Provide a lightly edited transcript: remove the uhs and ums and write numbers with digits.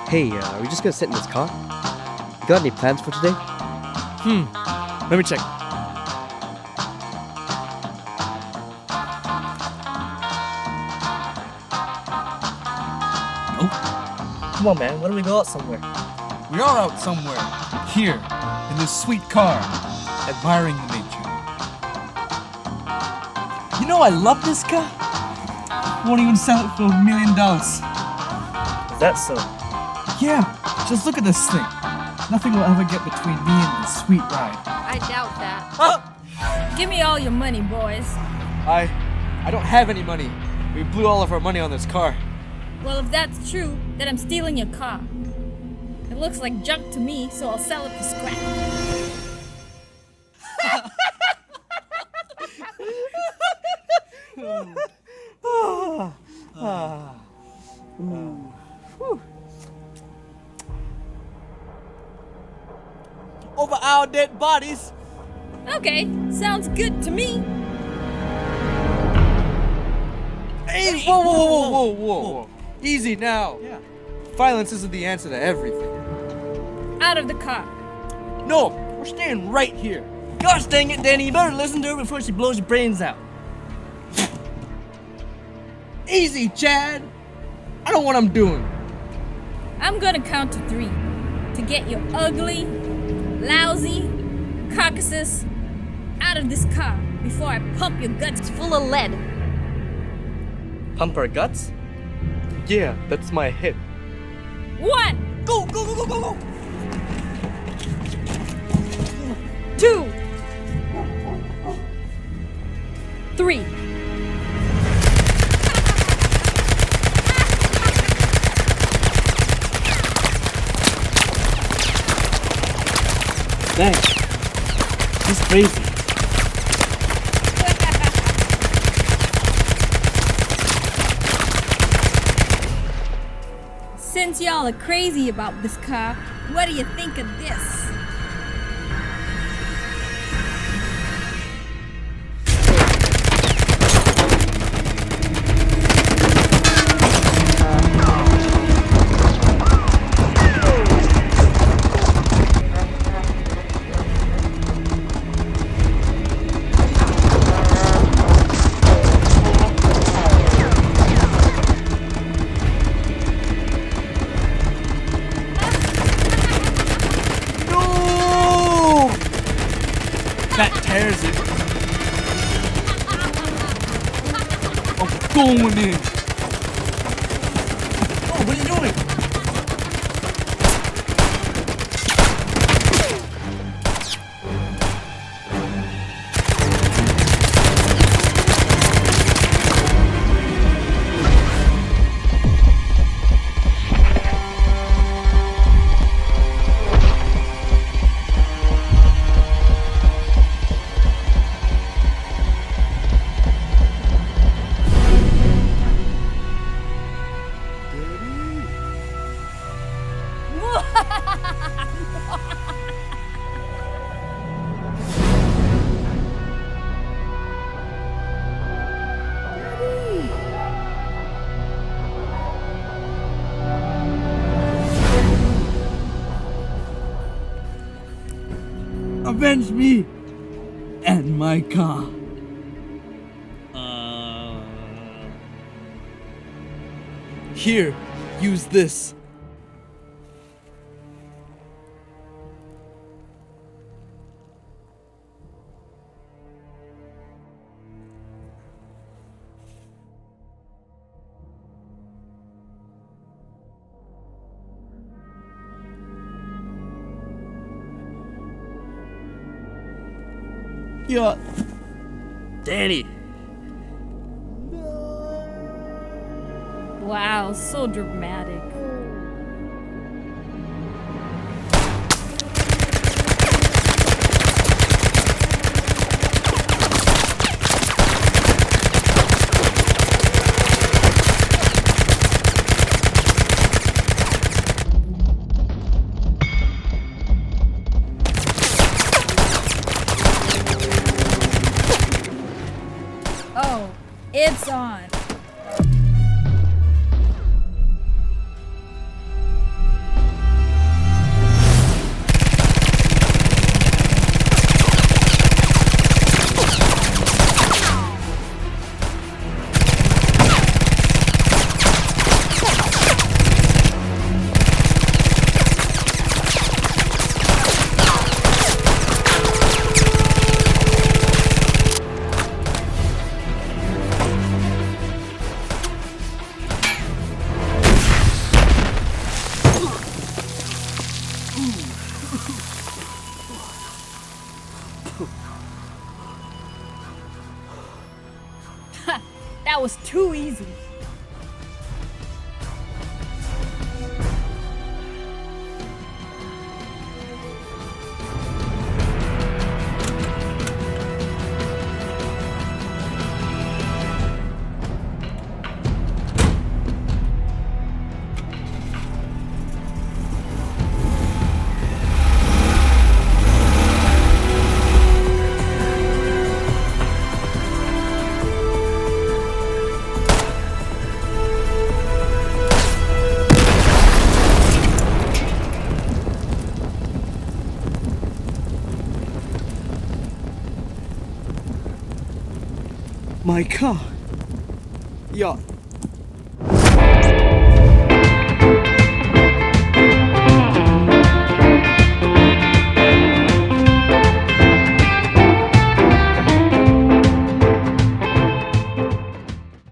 Hey, are we just gonna sit in this car? You got any plans for today? Let me check. Come on, man. Why don't we go out somewhere? We are out somewhere. Here, in this sweet car, admiring the nature. You know I love this car. Won't even sell it for $1 million. Is that so? Yeah, just look at this thing. Nothing will ever get between me and this sweet ride. I doubt that. Huh? Give me all your money, boys. I don't have any money. We blew all of our money on this car. Well, if that's true, then I'm stealing your car. It looks like junk to me, so I'll sell it for scrap. Over our dead bodies. Okay, sounds good to me. Hey, whoa. Easy now. Yeah. Violence isn't the answer to everything. Out of the car. No, we're staying right here. Gosh dang it, Danny, you better listen to her before she blows your brains out. Easy, Chad. I know what I'm doing. I'm gonna count to 3 to get your ugly, lousy carcasses out of this car before I pump your guts full of lead. Pump our guts? Yeah, that's my hit. 1, Go. 2, 3. Thanks. She's crazy. Since y'all are crazy about this car, what do you think of this? That tears it. I'm going in. Oh, what are you doing? Avenge me and my car. Here, use this. Yeah. Danny! Wow, so dramatic. Oh, it's on. That was too easy. My car. Yeah,